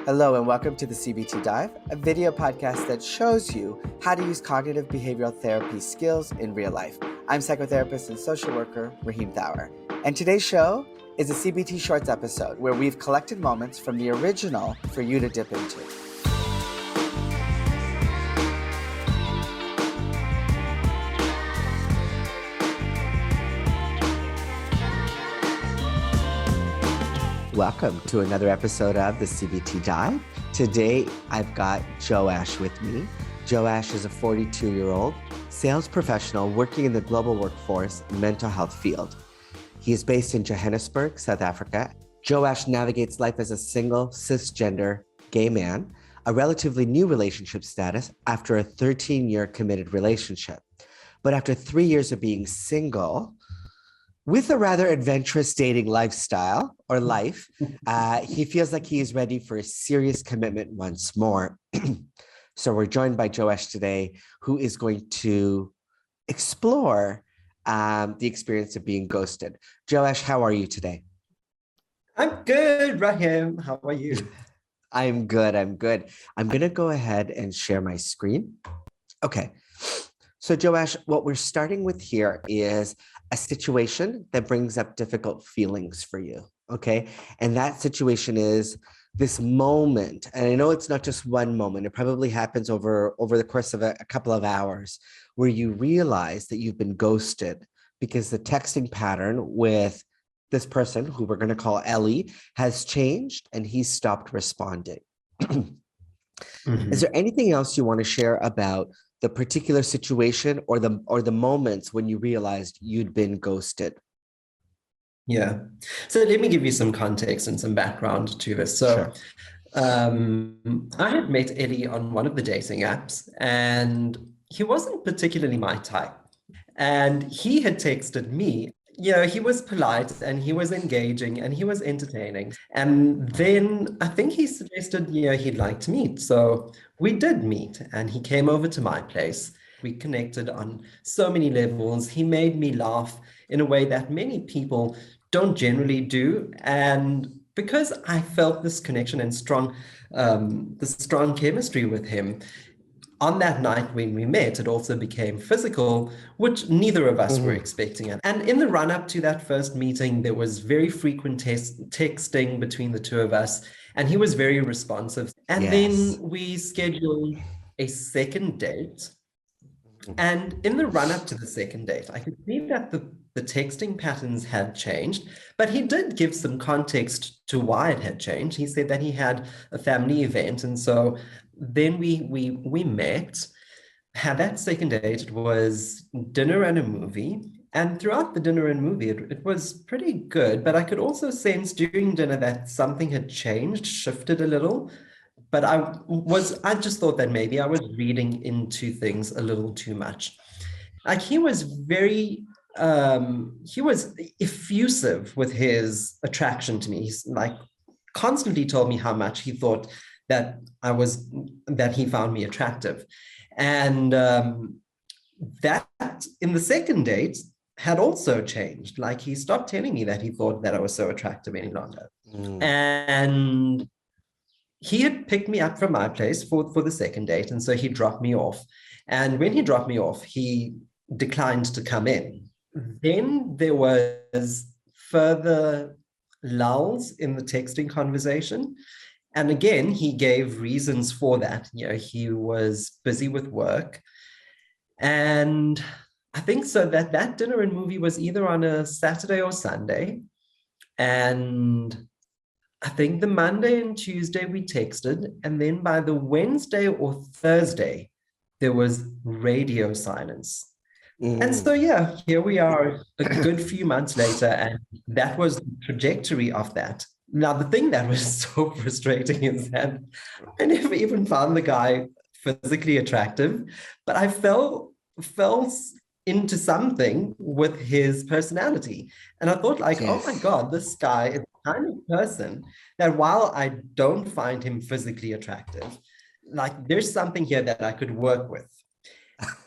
Hello and welcome to the CBT Dive, a video podcast that shows you how to use cognitive behavioral therapy skills in real life. I'm psychotherapist and social worker Raheem Thawer, and today's show is a CBT Shorts episode where we've collected moments from the original for you to dip into. Welcome to another episode of the CBT Dive. Today, I've got Joash with me. Joash is a 42-year-old sales professional working in the global workforce mental health field. He is based in Johannesburg, South Africa. Joash navigates life as a single, cisgender, gay man, a relatively new relationship status after a 13-year committed relationship. But after 3 years of being single, with a rather adventurous dating lifestyle or life, he feels like he is ready for a serious commitment once more. So we're joined by Joash today, who is going to explore the experience of being ghosted. Joash, how are you today? I'm good, Raheem. How are you? I'm good. I'm going to go ahead and share my screen. Okay. So Joash, what we're starting with here is a situation that brings up difficult feelings for you, okay? And that situation is this moment, and I know it's not just one moment, it probably happens over the course of a couple of hours, where you realize that you've been ghosted because the texting pattern with this person, who we're going to call Ellie, has changed and he's stopped responding. Is there anything else you want to share about the particular situation or the moments when you realized you'd been ghosted? Yeah. So let me give you some context and some background to this. So I had met Eddie on one of the dating apps, and he wasn't particularly my type. And he had texted me. He was polite and he was engaging and he was entertaining. And then I think he suggested, he'd like to meet. So we did meet and he came over to my place. We connected on so many levels. He made me laugh in a way that many people don't generally do. And because I felt this connection and strong chemistry with him, on that night when we met, it also became physical, which neither of us were expecting. And in the run-up to that first meeting, there was very frequent texting between the two of us, and he was very responsive. And then we scheduled a second date. And in the run-up to the second date, I could see that the texting patterns had changed, but he did give some context to why it had changed. He said that he had a family event, and so then we met, had that second date. It was dinner and a movie. And throughout the dinner and movie, it was pretty good. But I could also sense during dinner that something had changed, shifted a little. But I just thought that maybe I was reading into things a little too much. Like he was effusive with his attraction to me. He's like constantly told me how much he thought that he found me attractive. And that in the second date had also changed. Like he stopped telling me that he thought that I was so attractive any longer. And he had picked me up from my place for the second date. And so he dropped me off. And when he dropped me off, he declined to come in. Then there was further lulls in the texting conversation. And again, he gave reasons for that. He was busy with work. And I think so that dinner and movie was either on a Saturday or Sunday. And I think the Monday and Tuesday we texted. And then by the Wednesday or Thursday, there was radio silence. And so, here we are a good few months later. And that was the trajectory of that. Now, the thing that was so frustrating is that I never even found the guy physically attractive, but I fell into something with his personality. And I thought oh my God, this guy is the kind of person that while I don't find him physically attractive, like there's something here that I could work with.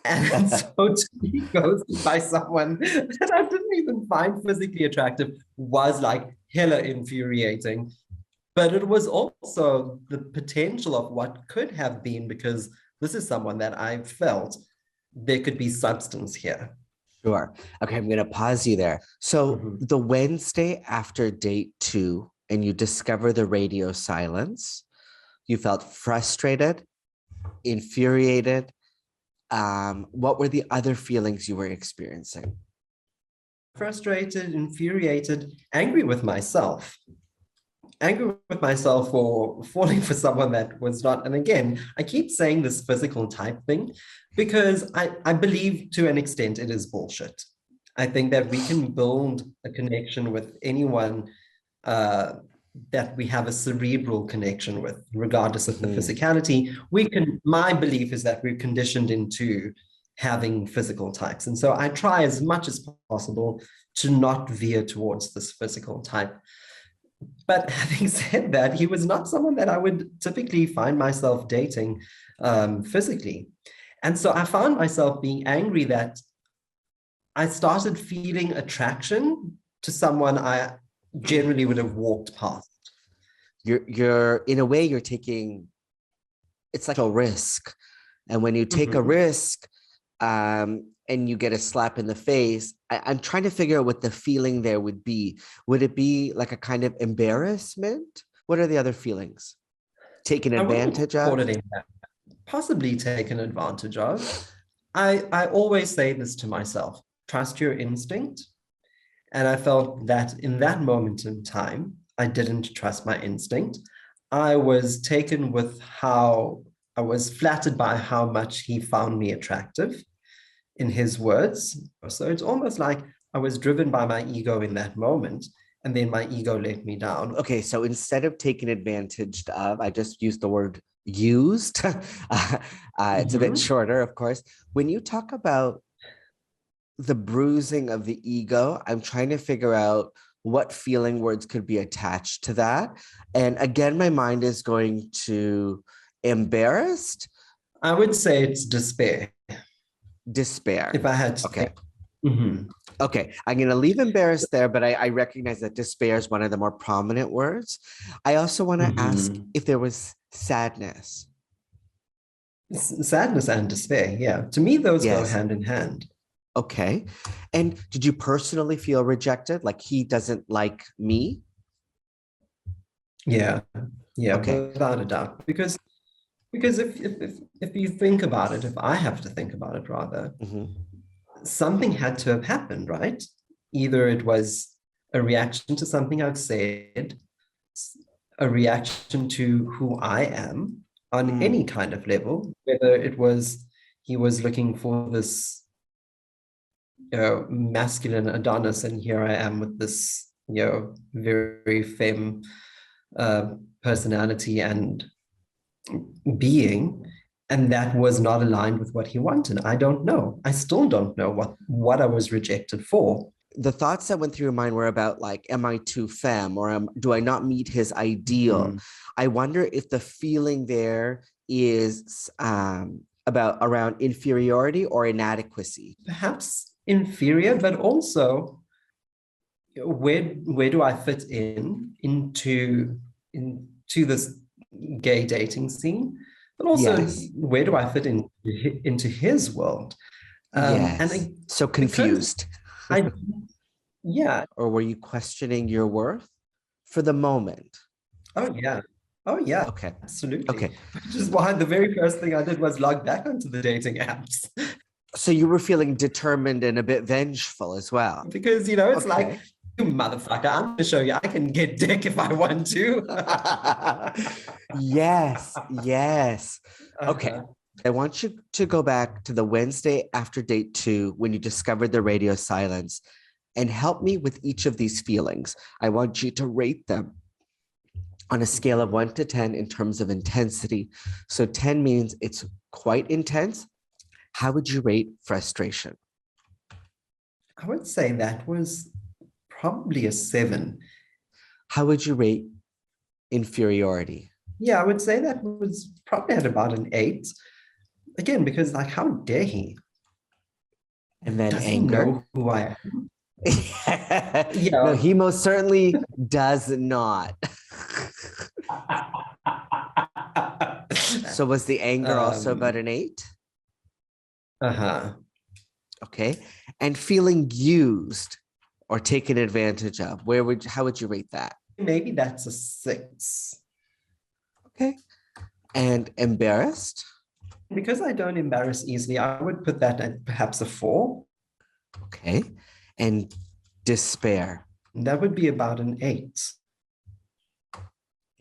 And so to be ghosted by someone that I didn't even find physically attractive was like hella infuriating. but it was also the potential of what could have been, because this is someone that I felt there could be substance here. Sure. Okay, I'm going to pause you there. So Mhm. the Wednesday after date 2, and you discover the radio silence, you felt frustrated, infuriated. What were the other feelings you were experiencing? Frustrated, infuriated, angry with myself. Angry with myself for falling for someone that was not. And again, I keep saying this physical type thing because I believe to an extent it is bullshit. I think that we can build a connection with anyone uh, that we have a cerebral connection with, regardless of the Mhm. physicality. My belief is that we're conditioned into having physical types. And so I try as much as possible to not veer towards this physical type. But having said that, he was not someone that I would typically find myself dating physically. And so I found myself being angry that I started feeling attraction to someone I generally would have walked past. You're in a way you're taking, it's like a risk. And when you take a Mhm. risk, and you get a slap in the face, I'm trying to figure out what the feeling there would be. Would it be like a kind of embarrassment? What are the other feelings? Taken I wouldn't advantage call of? it possibly taken advantage of. I always say this to myself: trust your instinct. And I felt that in that moment in time, I didn't trust my instinct. I was taken with how I was flattered by how much he found me attractive, in his words. So it's almost like I was driven by my ego in that moment, and then my ego let me down. Okay, so instead of taken advantage of, I just used the word used. It's a bit Mhm. shorter, of course. When you talk about the bruising of the ego, I'm trying to figure out what feeling words could be attached to that. And again, my mind is going to embarrassed, I would say it's despair, despair. if I had to Okay. think. Mhm. Okay. I'm going to leave embarrassed there, but I recognize that despair is one of the more prominent words. I also want to ask Mhm. if there was sadness. Sadness and despair, yeah. To me, those go Yes. hand in hand. Okay. And did you personally feel rejected? Like he doesn't like me? Yeah, yeah, Okay. without a doubt. Because if you think about it, if I have to think about it rather, Mhm. something had to have happened, right? Either it was a reaction to something I've said, a reaction to who I am on any Mm. kind of level, whether it was he was looking for this, masculine Adonis, and here I am with this, very femme uh, personality and being, and that was not aligned with what he wanted. I don't know. I still don't know what I was rejected for. The thoughts that went through your mind were about like, am I too femme or do I not meet his ideal? Mhm. I wonder if the feeling there is about around inferiority or inadequacy. Perhaps inferior, but also where do I fit into this gay dating scene, but also Yes. where do I fit into his world? Yes. So Because confused. I, yeah, Or were you questioning your worth for the moment? oh yeah, oh yeah, Okay. absolutely. Okay. Which is why the very first thing I did was log back onto the dating apps. So you were feeling determined and a bit vengeful as well. Because it's like, Okay. you motherfucker, I'm gonna show you I can get dick if I want to. Yes, yes. Okay. Uh-huh. I want you to go back to the Wednesday after date 2 when you discovered the radio silence and help me with each of these feelings. I want you to rate them on a scale of 1 to 10 in terms of intensity. So 10 means it's quite intense. How would you rate frustration? I would say that was probably a 7. How would you rate inferiority? Yeah, I would say that was probably at about an 8. Again, because like, how dare he? And then Does he anger? know who I am? No, Yeah. he most certainly does not. So was the anger also about Um, an 8? uh-huh. Okay. And feeling used or taken advantage of, how would you rate that? Maybe that's a 6. Okay. And embarrassed? Because I don't embarrass easily, I would put that at perhaps a 4. Okay. And despair? That would be about an 8.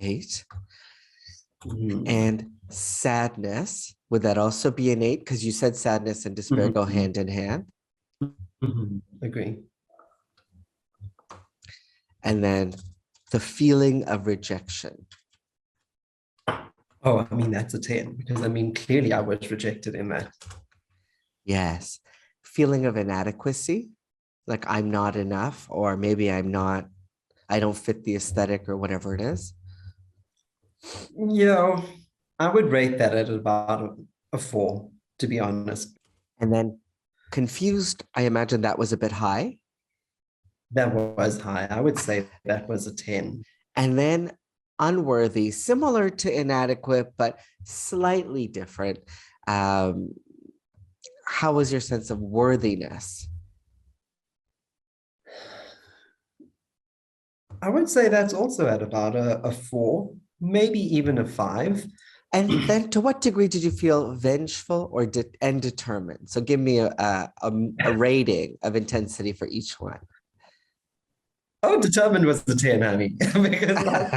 8. Mhm. And sadness, would that also be an 8? Because you said sadness and despair go Mhm. hand in hand. Agree. And then the feeling of rejection. Oh, I mean, that's a 10 because I mean, clearly I was rejected in that. Yes. Feeling of inadequacy, like I'm not enough, or maybe I don't fit the aesthetic or whatever it is. You know, I would rate that at about a 4, to be honest. And then confused, I imagine that was a bit high. That was high. I would say that was a 10. And then unworthy, similar to inadequate, but slightly different. Um, how was your sense of worthiness? I would say that's also at about a 4, maybe even a 5. And then to what degree did you feel vengeful and determined? So give me a rating of intensity for each one. Oh, determined was the 10, honey. Because like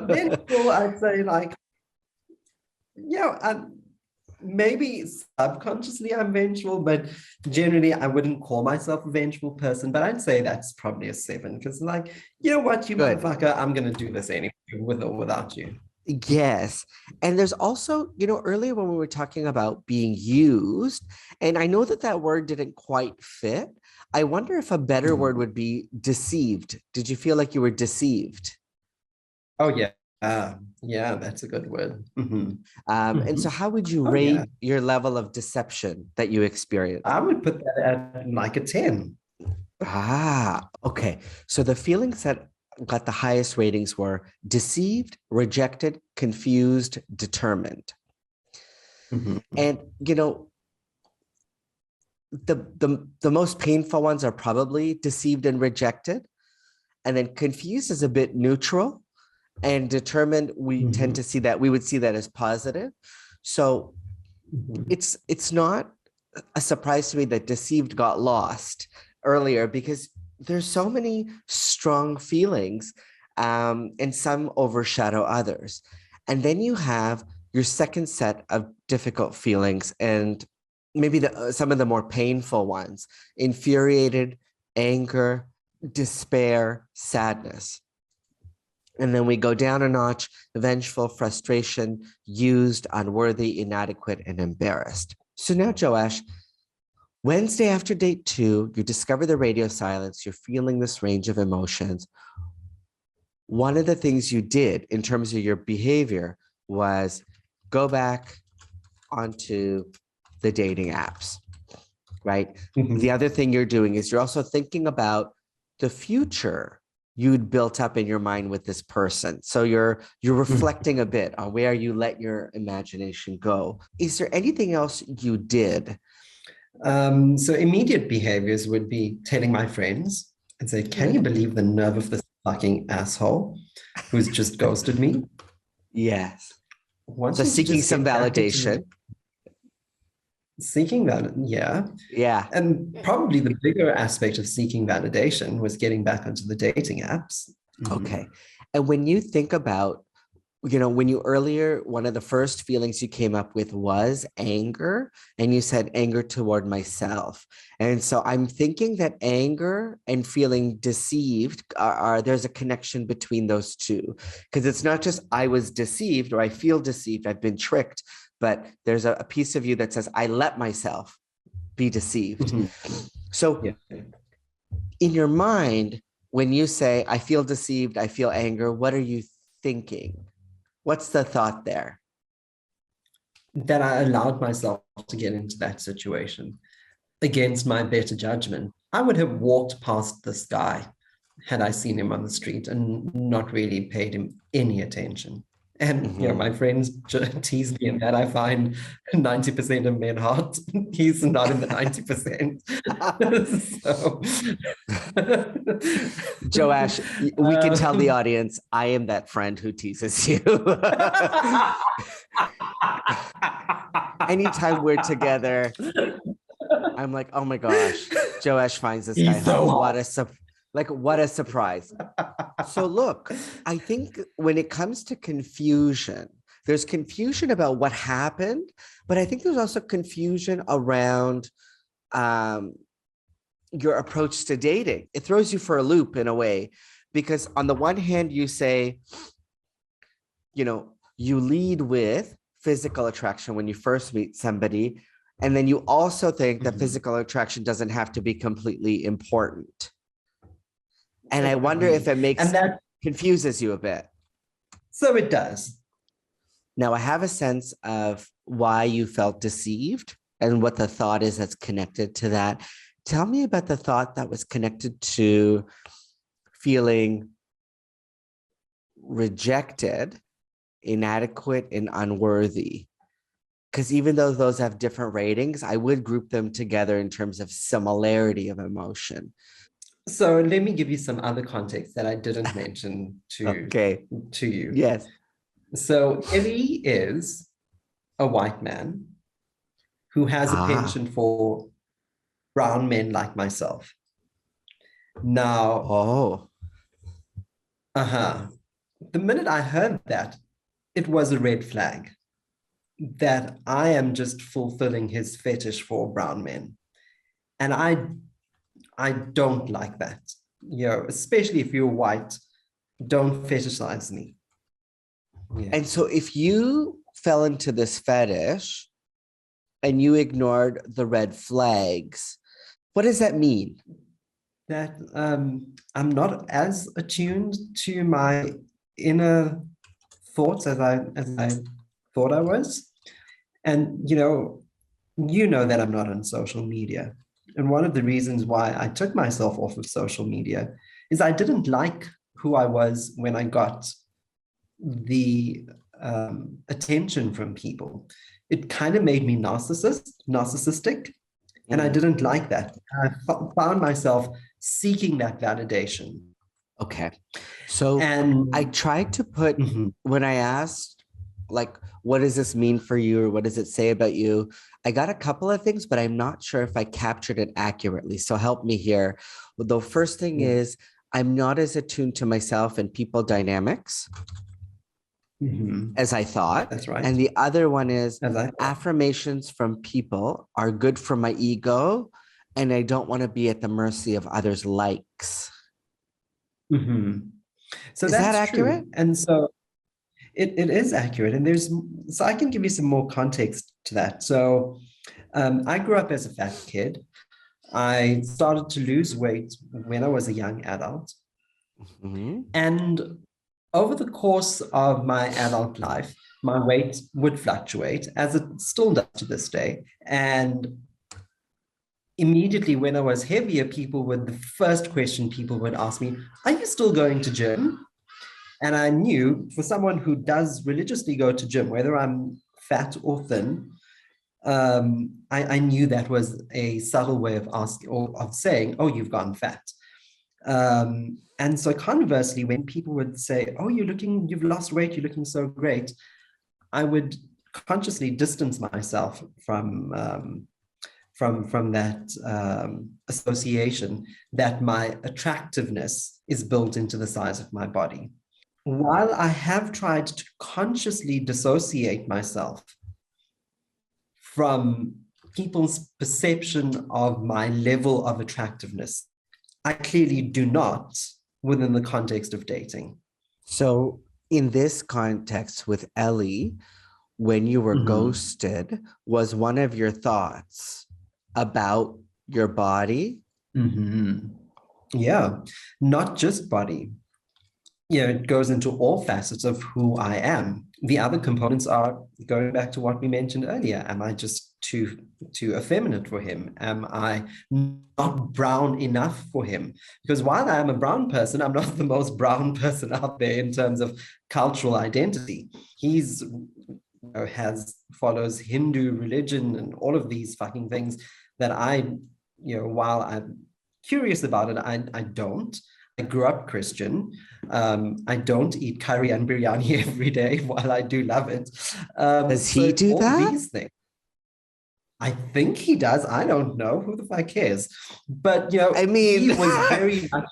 vengeful, I'd say like, yeah, maybe subconsciously I'm vengeful, but generally I wouldn't call myself a vengeful person. But I'd say that's probably a 7 because, like, you know what, you Good. motherfucker, I'm gonna do this anyway, with or without you. Yes. And there's also, earlier when we were talking about being used, and I know that that word didn't quite fit. I wonder if a better word Mhm. would be deceived. Did you feel like you were deceived? Oh yeah, yeah, that's a good word. And so, how would you Oh yeah, rate your level of deception that you experienced? I would put that at like a 10. Okay. So the feelings that got the highest ratings were deceived, rejected, confused, determined. Mhm. And the most painful ones are probably deceived and rejected, and then confused is a bit neutral, and determined Mhm. we would see that as positive. So Mhm. it's not a surprise to me that deceived got lost earlier because there's so many strong feelings, and some overshadow others. And then you have your second set of difficult feelings, and maybe some of the more painful ones: infuriated, anger, despair, sadness. And then we go down a notch: vengeful, frustration, used, unworthy, inadequate, and embarrassed. So now, Joash, Wednesday after date 2, you discover the radio silence, you're feeling this range of emotions. One of the things you did in terms of your behavior was go back onto the dating apps, right? The Mhm. other thing you're doing is you're also thinking about the future you'd built up in your mind with this person. So you're Mhm. reflecting a bit on where you let your imagination go. Is there anything else you did? So immediate behaviors would be telling my friends and say, "Can you Good. believe the nerve of this fucking asshole who's just ghosted me?" Yes. So Wanting to seeking just some get back into the validation. seeking that, yeah. Yeah. And probably the bigger aspect of seeking validation was getting back onto the dating apps. Mhm. Okay. And when you think about, when you earlier, one of the first feelings you came up with was anger, and you said anger toward myself. And so I'm thinking that anger and feeling deceived there's a connection between those two. Because it's not just I was deceived or I feel deceived, I've been tricked, but there's a piece of you that says I let myself be deceived. Mhm. So Yeah. in your mind, when you say, I feel deceived, I feel anger, what are you thinking? What's the thought there? That I allowed myself to get into that situation against my better judgment. I would have walked past this guy had I seen him on the street and not really paid him any attention. And my friends tease me in that I find 90% of men hot. He's not in the 90%. So Joash, we can tell the audience I am that friend who teases you. Anytime we're together, I'm like, oh my gosh, Joash finds this guy hot. What a surprise. So look, I think when it comes to confusion, there's confusion about what happened, but I think there's also confusion around your approach to dating. It throws you for a loop in a way, because on the one hand, you say, you lead with physical attraction when you first meet somebody. And then you also think that physical attraction doesn't have to be completely important. And I wonder if it confuses you a bit. So it does. Now, I have a sense of why you felt deceived and what the thought is that's connected to that. Tell me about the thought that was connected to feeling rejected, inadequate, and unworthy. Because even though those have different ratings, I would group them together in terms of similarity of emotion. So let me give you some other context that I didn't mention to you. Yes. So Ellie is a white man who has a penchant for brown men like myself. Now, the minute I heard that, it was a red flag that I am just fulfilling his fetish for brown men. And I don't like that. Especially if you're white, don't fetishize me. Yeah. And so if you fell into this fetish and you ignored the red flags, what does that mean? That I'm not as attuned to my inner thoughts as I thought I was. And you know that I'm not on social media. And one of the reasons why I took myself off of social media is I didn't like who I was when I got the attention from people. It kind of made me narcissistic, and I didn't like that. I found myself seeking that validation. Okay. So I tried to put, when I asked, like, what does this mean for you? Or what does it say about you? I got a couple of things, but I'm not sure if I captured it accurately. So help me here. Well, the first thing is I'm not as attuned to myself and people dynamics as I thought. That's right. And the other one is affirmations from people are good for my ego, and I don't want to be at the mercy of others' likes. So is that accurate? True. And so it is accurate. And so I can give you some more context to that. So I grew up as a fat kid. I started to lose weight when I was a young adult. And over the course of my adult life, my weight would fluctuate, as it still does to this day. And immediately when I was heavier, the first question people would ask me, are you still going to gym? And I knew for someone who does religiously go to gym, whether I'm fat or thin, I knew that was a subtle way of asking or of saying, oh, you've gone fat. And so conversely, when people would say, oh, you've lost weight, you're looking so great, I would consciously distance myself from that association that my attractiveness is built into the size of my body. While I have tried to consciously dissociate myself from people's perception of my level of attractiveness, I clearly do not within the context of dating. So in this context with Ellie, when you were ghosted, was one of your thoughts about your body? Yeah, not just body. It goes into all facets of who I am. The other components are going back to what we mentioned earlier. Am I just too effeminate for him? Am I not brown enough for him? Because while I am a brown person, I'm not the most brown person out there in terms of cultural identity. He's follows Hindu religion and all of these fucking things that while I'm curious about it, I don't. I grew up Christian. I don't eat curry and biryani every day, while I do love it. Does he do all that? these things. I think he does. I don't know. Who the fuck cares? But I mean, he was very much.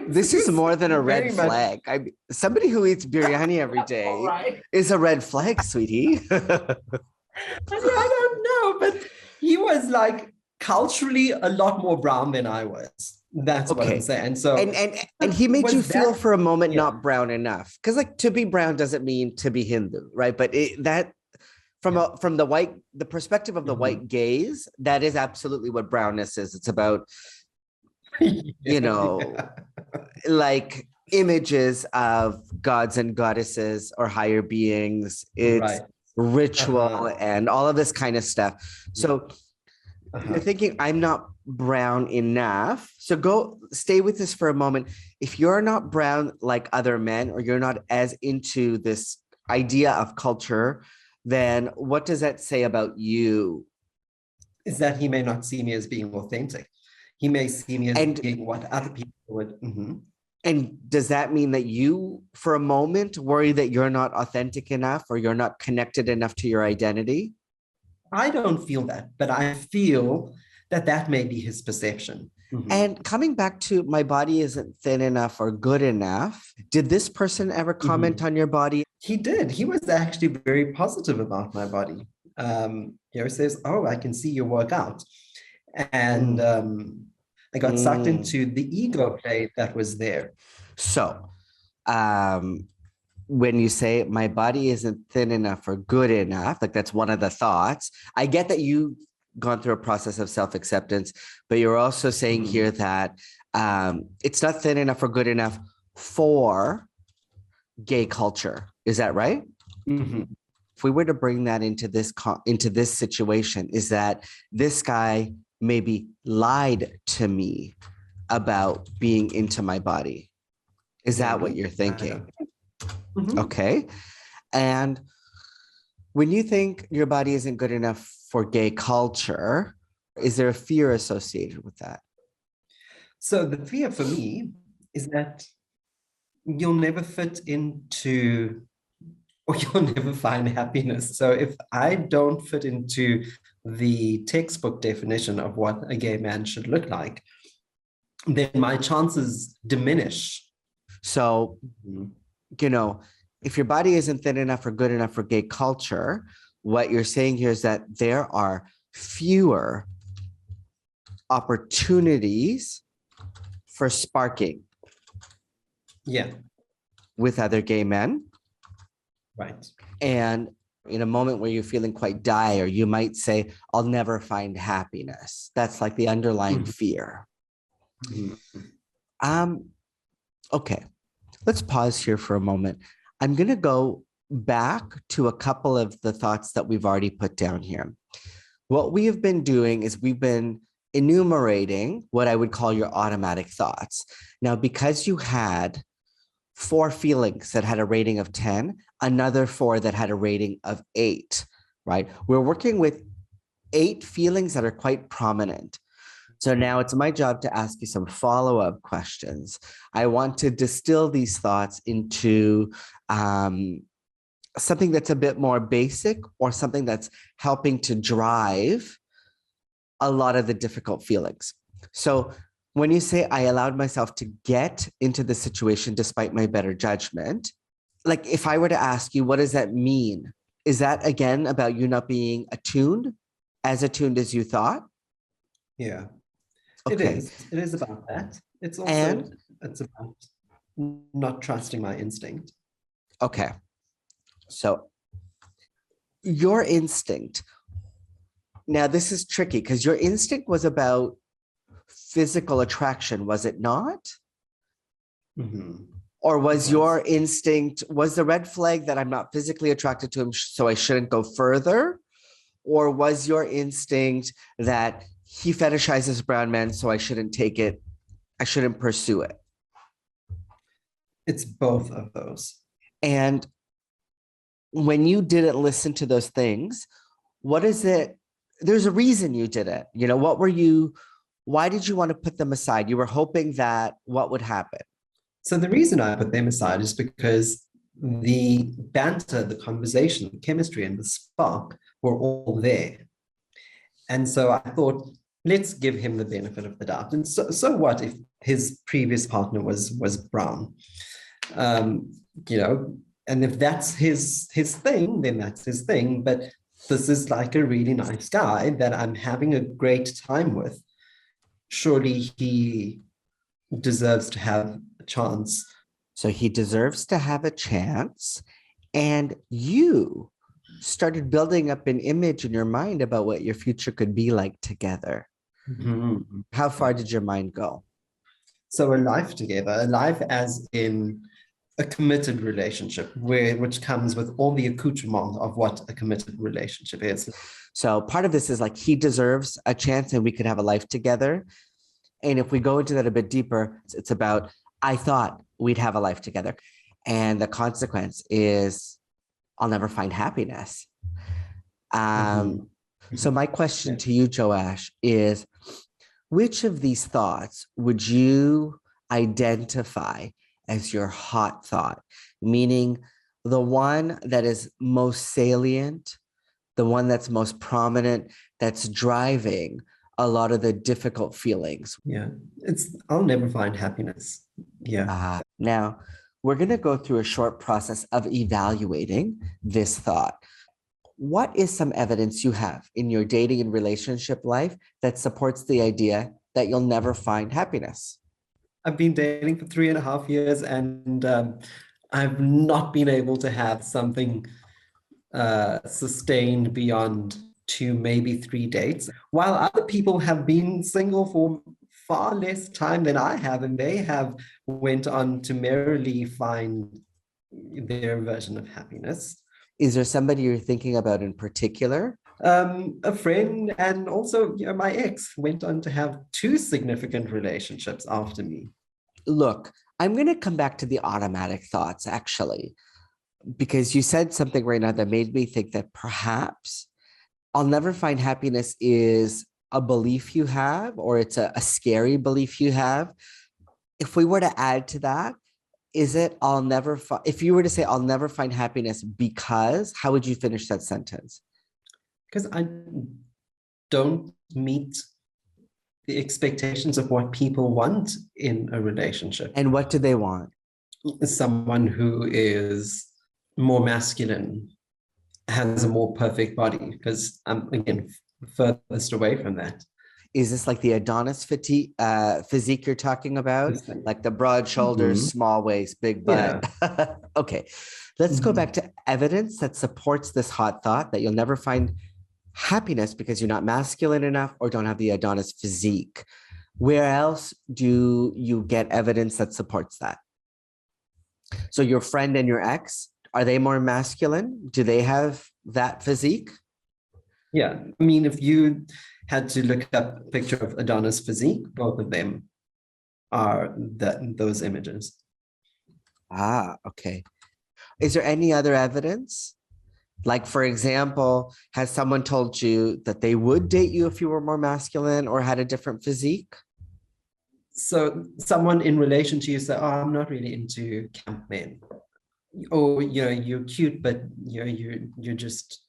This is more than a red flag. Somebody who eats biryani every day is a red flag, sweetie. I don't know, but he was like culturally a lot more brown than I was. That's what I'm saying. So and he made you feel for a moment not brown enough, because like to be brown doesn't mean to be Hindu, right? But from the perspective of the white gaze, that is absolutely what brownness is. It's about like images of gods and goddesses or higher beings. It's ritual and all of this kind of stuff. So you're thinking, I'm not brown enough. So stay with this for a moment. If you're not brown like other men, or you're not as into this idea of culture, then what does that say about you? Is that he may not see me as being authentic. He may see me as being what other people would. And does that mean that you, for a moment, worry that you're not authentic enough, or you're not connected enough to your identity? I don't feel that, but I feel that may be his perception. And coming back to my body isn't thin enough or good enough, did this person ever comment on your body? He did. He was actually very positive about my body. He says, "Oh, I can see you work out." And I got sucked into the ego play that was there. So when you say my body isn't thin enough or good enough, like that's one of the thoughts. I get that you've gone through a process of self-acceptance, but you're also saying here that it's not thin enough or good enough for gay culture. Is that right? If we were to bring that into this situation, is that this guy maybe lied to me about being into my body? Is that what you're thinking? Okay. And when you think your body isn't good enough for gay culture, is there a fear associated with that? So the fear for me is that you'll never fit into, or you'll never find happiness. So if I don't fit into the textbook definition of what a gay man should look like, then my chances diminish. So, if your body isn't thin enough or good enough for gay culture, what you're saying here is that there are fewer opportunities for sparking. Yeah. With other gay men. Right. And in a moment where you're feeling quite dire, you might say, I'll never find happiness. That's like the underlying fear. Okay, let's pause here for a moment. I'm going to go back to a couple of the thoughts that we've already put down here. What we have been doing is we've been enumerating what I would call your automatic thoughts. Now, because you had 4 feelings that had a rating of 10, another 4 that had a rating of 8, right? We're working with 8 feelings that are quite prominent. So now it's my job to ask you some follow-up questions. I want to distill these thoughts into something that's a bit more basic, or something that's helping to drive a lot of the difficult feelings. So when you say I allowed myself to get into the situation despite my better judgment, like if I were to ask you, what does that mean? Is that again about you not being attuned as you thought? Yeah, okay. It is about that. It's also, it's about not trusting my instinct. Okay. So your instinct, now this is tricky because your instinct was about physical attraction, was it not? Or was your instinct, was the red flag that I'm not physically attracted to him, so I shouldn't go further? Or was your instinct that he fetishizes brown men, so I shouldn't take it, I shouldn't pursue it? It's both of those. And when you didn't listen to those things, what is it? There's a reason you did it. You know, what were you, why did you want to put them aside? You were hoping that what would happen? So the reason I put them aside is because the banter, the conversation, the chemistry, and the spark were all there. And so I thought, let's give him the benefit of the doubt. And so what if his previous partner was brown? You know, and if that's his thing, then that's his thing. But this is like a really nice guy that I'm having a great time with. Surely he deserves to have a chance. So he deserves to have a chance. And you started building up an image in your mind about what your future could be like together. Mm-hmm. How far did your mind go? So a life together, a life as in a committed relationship, which comes with all the accoutrement of what a committed relationship is. So part of this is like he deserves a chance and we could have a life together. And if we go into that a bit deeper, it's about, I thought we'd have a life together. And the consequence is I'll never find happiness. So my question to you, Joash, is which of these thoughts would you identify as your hot thought? Meaning the one that is most salient, the one that's most prominent, that's driving a lot of the difficult feelings. Yeah, I'll never find happiness. Yeah. Now, we're going to go through a short process of evaluating this thought. What is some evidence you have in your dating and relationship life that supports the idea that you'll never find happiness? I've been dating for 3.5 years and I've not been able to have something sustained beyond 2, maybe 3 dates, while other people have been single for far less time than I have, and they have went on to merrily find their version of happiness. Is there somebody you're thinking about in particular? A friend, and also, you know, my ex went on to have 2 significant relationships after me. Look, I'm going to come back to the automatic thoughts, actually, because you said something right now that made me think that perhaps I'll never find happiness is a belief you have, or it's a scary belief you have. If we were to add to that, is it if you were to say I'll never find happiness because, how would you finish that sentence? Because I don't meet the expectations of what people want in a relationship. And what do they want? Someone who is more masculine, has a more perfect body, because I'm, again, furthest away from that. Is this like the Adonis physique you're talking about? Like the broad shoulders, small waist, big butt? Yeah. Okay, let's go back to evidence that supports this hot thought that you'll never find happiness because you're not masculine enough or don't have the Adonis physique. Where else do you get evidence that supports that? So your friend and your ex, are they more masculine? Do they have that physique? Yeah, I mean, if you had to look up a picture of Adonis physique, both of them are those images. Okay. Is there any other evidence? Like, for example, has someone told you that they would date you if you were more masculine or had a different physique? So someone in relation to you say, oh, I'm not really into camp men. Or, you know, you're cute, but you know, you're just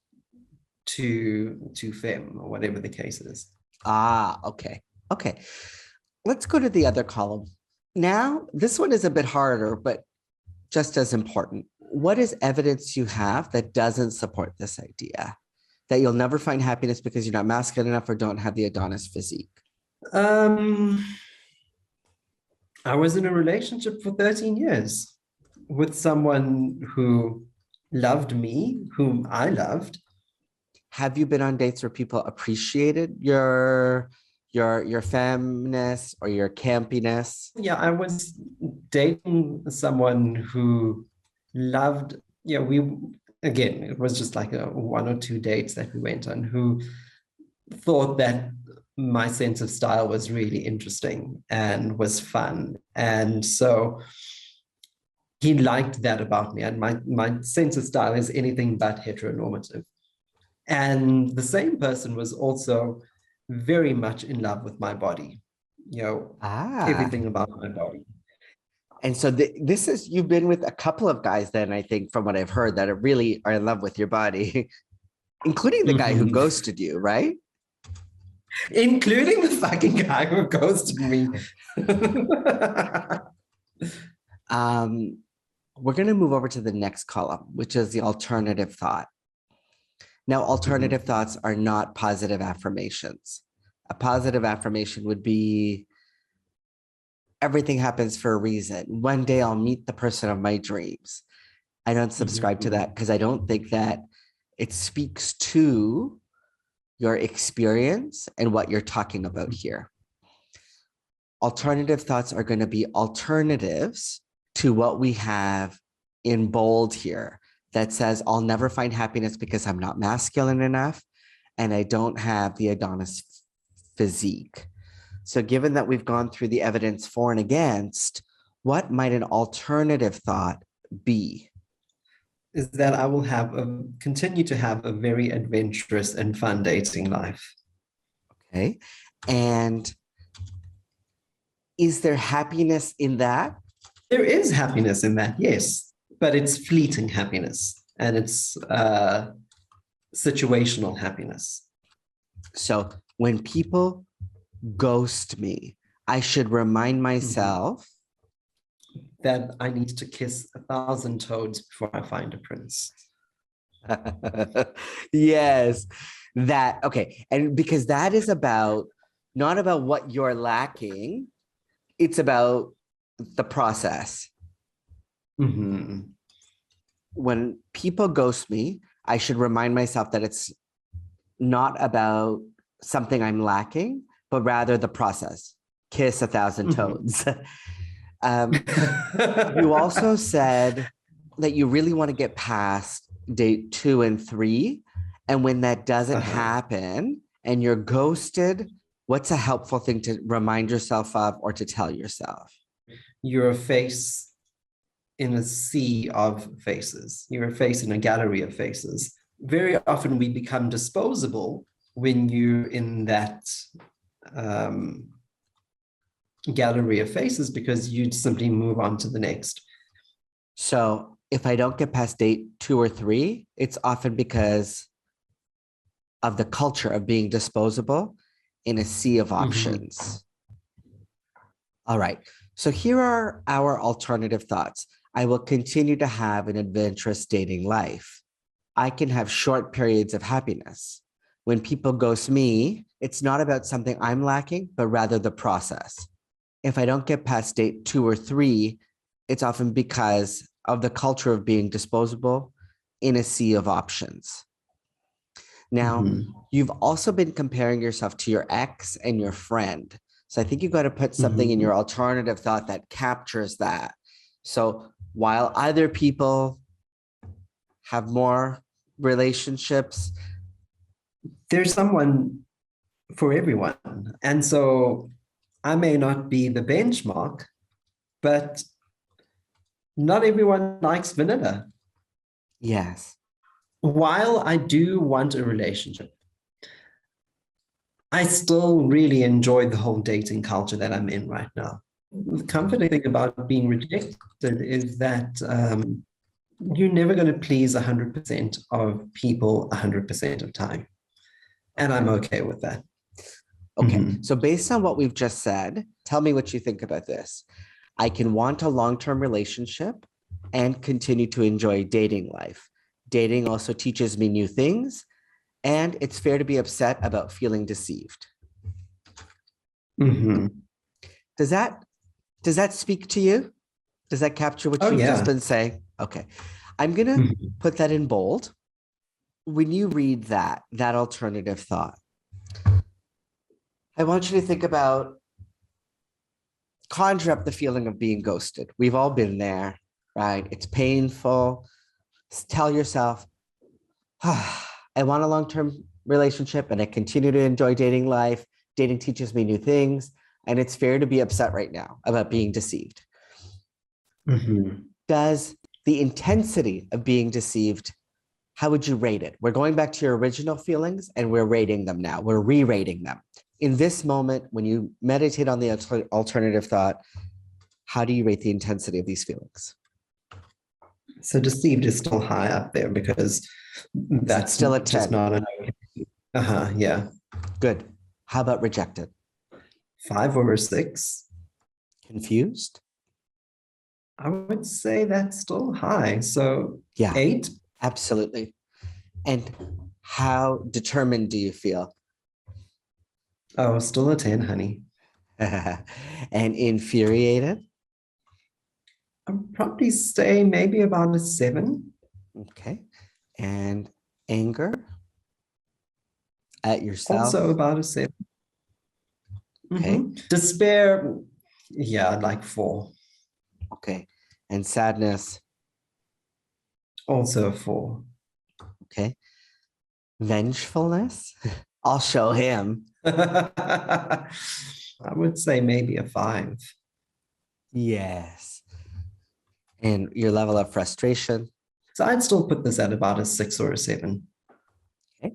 too femme, or whatever the case is. Okay. Let's go to the other column. Now, this one is a bit harder, but just as important. What is evidence you have that doesn't support this idea? That you'll never find happiness because you're not masculine enough or don't have the Adonis physique? I was in a relationship for 13 years with someone who loved me, whom I loved. Have you been on dates where people appreciated your feminist or your campiness? Yeah, I was dating someone who loved, again, it was just like a 1 or 2 dates that we went on, who thought that my sense of style was really interesting and was fun. And so he liked that about me. And my sense of style is anything but heteronormative. And the same person was also very much in love with my body, Ah. everything about my body. And so this is, you've been with a couple of guys then, I think, from what I've heard, that are really are in love with your body, including the guy who Mhm. ghosted you, right? Including the fucking guy who ghosted me. Um, we're going to move over to the next column, which is the alternative thought. Now, alternative Mhm. thoughts are not positive affirmations. A positive affirmation would be, everything happens for a reason. One day I'll meet the person of my dreams. I don't subscribe to that Mhm. because I don't think that it speaks to your experience and what you're talking about here. Alternative thoughts are going to be alternatives to what we have in bold here that says, I'll never find happiness because I'm not masculine enough and I don't have the Adonis physique. So given that we've gone through the evidence for and against, what might an alternative thought be? Is that I will continue to have a very adventurous and fun dating life. Okay. And is there happiness in that? There is happiness in that, yes, but it's fleeting happiness and it's situational happiness. So when people ghost me, I should remind Mhm. myself. That I need to kiss 1,000 toads before I find a prince. Yes, that, okay. And because that is about, not about what you're lacking, it's about the process. Mhm. When people ghost me, I should remind myself that it's not about something I'm lacking, but rather the process. Kiss 1,000 Mhm. toads. You also said that you really want to get past date 2 and 3. And when that doesn't Uh-huh. happen and you're ghosted, what's a helpful thing to remind yourself of or to tell yourself? You're a face in a sea of faces. You're a face in a gallery of faces. Very often we become disposable when you're in that um, gallery of faces because you simply move on to the next. So if I don't get past date 2 or 3, it's often because of the culture of being disposable in a sea of Mhm. options. All right. So here are our alternative thoughts. I will continue to have an adventurous dating life. I can have short periods of happiness. When people ghost me, it's not about something I'm lacking, but rather the process. If I don't get past date 2 or 3, it's often because of the culture of being disposable in a sea of options. Now, Mhm. you've also been comparing yourself to your ex and your friend. So I think you got to put something in your Mhm. alternative thought that captures that. So while other people have more relationships, There's someone for everyone. And so I may not be the benchmark, but not everyone likes vanilla. yes. While I do want a relationship, I still really enjoy the whole dating culture that I'm in right now. The comforting thing about being rejected is that you're never going to please 100% of people 100% of time. And I'm okay with that. Okay. Mhm. So based on what we've just said, tell me what you think about this. I can want a long-term relationship and continue to enjoy dating life. Dating also teaches me new things, and it's fair to be upset about feeling deceived. Mhm. Does that speak to you? Does that capture what Oh, you've just yeah. been saying? Okay. I'm going to Mhm. put that in bold. When you read that alternative thought, I want you to think about, conjure up the feeling of being ghosted. We've all been there, right? It's painful. Tell yourself, I want a long-term relationship and I continue to enjoy dating life. Dating teaches me new things. And it's fair to be upset right now about being deceived. Mhm. Does the intensity of being deceived, how would you rate it? We're going back to your original feelings and we're rating them now. We're re-rating them. In this moment, when you meditate on the alternative thought, how do you rate the intensity of these feelings? So deceived is still high up there because Is it that's still a just 10? not an yeah. Good. How about rejected? 5/6. Confused? I would say that's still high. So Yeah, 8. absolutely. And how determined do you feel? Oh, still a 10, honey. And infuriated? I'd probably say maybe about a 7. Okay. And anger at Also yourself? about a 7. Okay. Despair, yeah, like 4. Okay. And sadness? Also a 4. Okay. Vengefulness? I'll show him. I would say maybe a 5. Yes. And your level of frustration? So I'd still put this at about a 6 or a 7. Okay.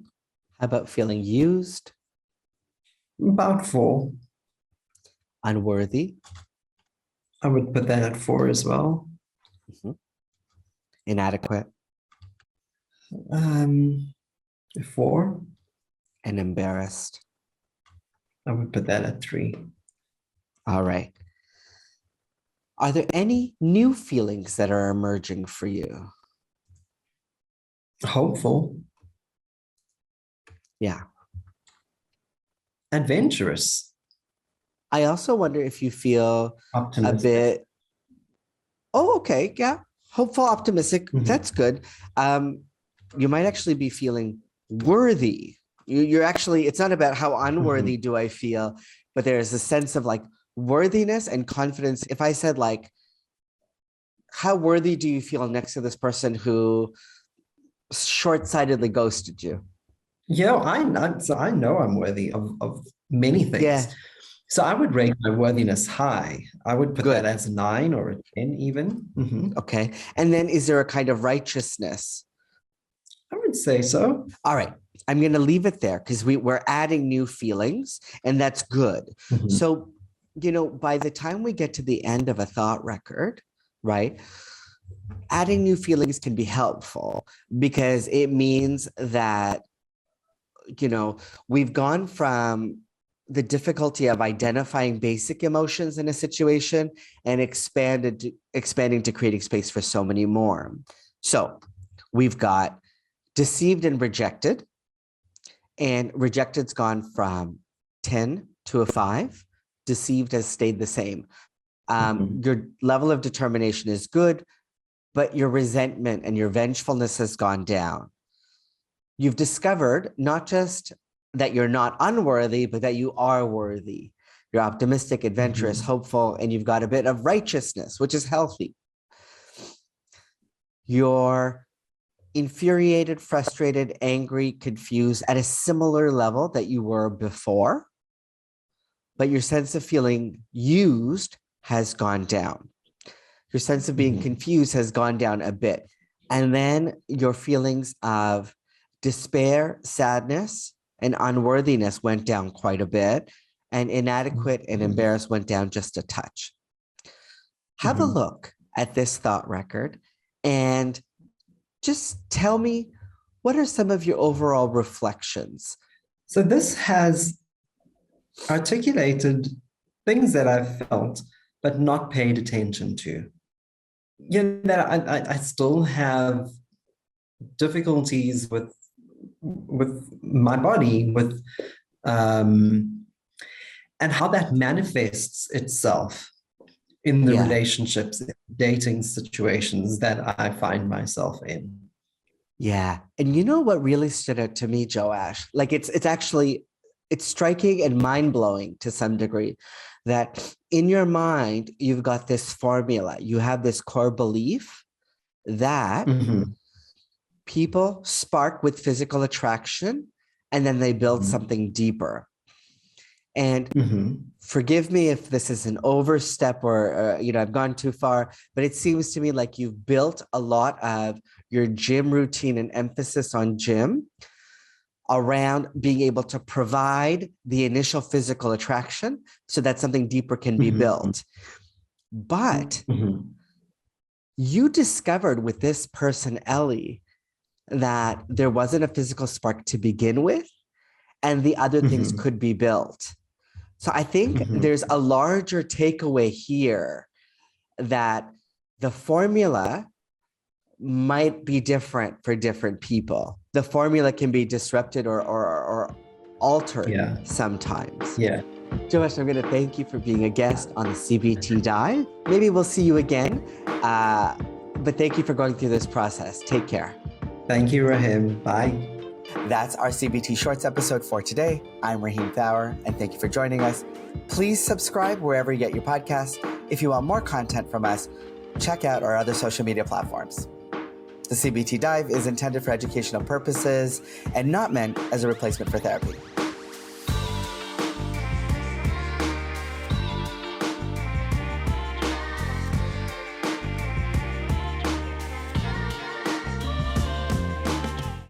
How about feeling used, About 4. unworthy, I would put that at 4 as well. mhm, inadequate, Um, 4. and embarrassed? I would put that at 3. All right. Are there any new feelings that are emerging for you? Hopeful, Yeah. adventurous, I also wonder if you feel a optimistic. bit, oh, okay. Yeah. Hopeful, optimistic. That's good. You might actually be feeling worthy. You're actually, it's not about how unworthy do I feel, but there's a sense of like worthiness and confidence. If I said like, how worthy do you feel next to this person who short-sightedly ghosted you? Yeah, I know I'm worthy of many things. Yeah, So I would rate my worthiness high. I would put that good. as a 9 or a 10 even. Okay. And then is there a kind of righteousness? I would say so. All right. I'm going to leave it there because we're adding new feelings and that's good. Mhm. So, by the time we get to the end of a thought record, right, adding new feelings can be helpful because it means that, we've gone from the difficulty of identifying basic emotions in a situation and expanding to creating space for so many more. So we've got deceived and rejected. And rejected's gone from 10 to a 5. Deceived has stayed the same. Mhm. Your level of determination is good, but your resentment and your vengefulness has gone down. You've discovered not just that you're not unworthy, but that you are worthy. You're optimistic, adventurous, Mhm. hopeful, and you've got a bit of righteousness, which is healthy. You're infuriated, frustrated, angry, confused at a similar level that you were before, but your sense of feeling used has gone down. Your sense of being Mhm. confused has gone down a bit. And then your feelings of despair, sadness, and unworthiness went down quite a bit. And inadequate and Mhm. embarrassed went down just a touch. Have a Mhm. look at this thought record and just tell me, what are some of your overall reflections? So this has articulated things that I've felt but not paid attention to. That I still have difficulties with my body, with um, and how that manifests itself in the Yeah. relationships, dating situations that I find myself in. Yeah. And you know what really stood out to me, Joash? Like it's actually it's striking and mind-blowing to some degree that in your mind you've got this formula. You have this core belief that Mhm. people spark with physical attraction and then they build something deeper. And forgive me if this is an overstep or, I've gone too far, but it seems to me like you've built a lot of your gym routine and emphasis on gym around being able to provide the initial physical attraction so that something deeper can be built. But you discovered with this person, Ellie, that there wasn't a physical spark to begin with, and the other things could be built. So I think there's a larger takeaway here that the formula might be different for different people. The formula can be disrupted or altered sometimes. Yeah. Joash, I'm going to thank you for being a guest on the CBT Dive. Maybe we'll see you again, but thank you for going through this process. Take care. Thank you, Rahim. Bye. That's our CBT Shorts episode for today. I'm Rahim Thawer, and thank you for joining us. Please subscribe wherever you get your podcasts. If you want more content from us, check out our other social media platforms. The CBT Dive is intended for educational purposes and not meant as a replacement for therapy.